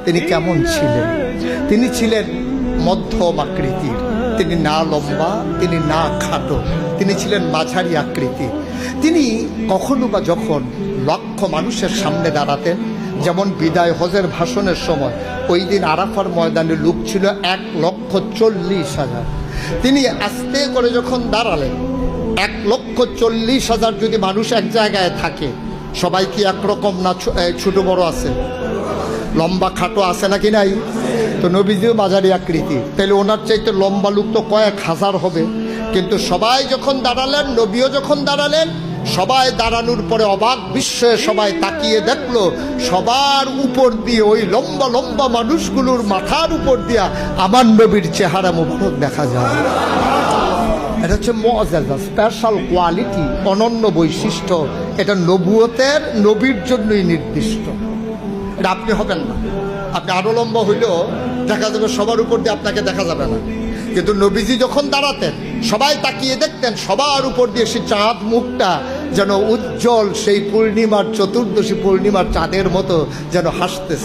তিনি কেমন ছিলেন? তিনি ছিলেন মধ্যম আকৃতির, তিনি না লম্বা, তিনি না খাটো, তিনি ছিলেন মাঝারি আকৃতির। তিনি কখনো বা যখন লক্ষ মানুষের সামনে দাঁড়াতেন, যেমন বিদায় হজের ভাষণের সময় ওই দিন আরাফার ময়দানে লোক ছিল 1,40,000। তিনি আস্তে করে যখন দাঁড়ালেন, 1,40,000 যদি মানুষ এক জায়গায় থাকে, সবাই কি একরকম না? ছোট বড় আছে, লম্বা খাটো আছে নাকি নাই? তো নবীজিও মাঝারি আকৃতি, তাহলে ওনার চাইতে লম্বা লোক তো কয়েক হাজার হবে। কিন্তু সবাই যখন দাঁড়ালেন, নবীও যখন দাঁড়ালেন, সবাই দাঁড়ানোর পরে অবাক বিস্ময়ে সবাই তাকিয়ে দেখলো, সবার উপর দিয়ে, ওই লম্বা লম্বা মানুষগুলোর মাথার উপর দিয়া আমার নবীর চেহারা মুবারক দেখা যায়। এটা হচ্ছে মুআজ্জাজা, স্পেশাল কোয়ালিটি, অনন্য বৈশিষ্ট্য। এটা নবুয়তের, নবীর জন্যই নির্দিষ্ট। এটা আপনি হবেন না। আপনি আরো লম্বা হইলেও দেখা যাবে সবার উপর দিয়ে আপনাকে দেখা যাবে না। কিন্তু নবীজি যখন দাঁড়াতেন, সবাই তাকিয়ে দেখতেন, সবার উপর দিয়ে সে চাঁদ মুখটা যেন উজ্জ্বল, সেই পূর্ণিমার, চতুর্দশী পূর্ণিমার চাঁদের মতো যেন হাসতেছে।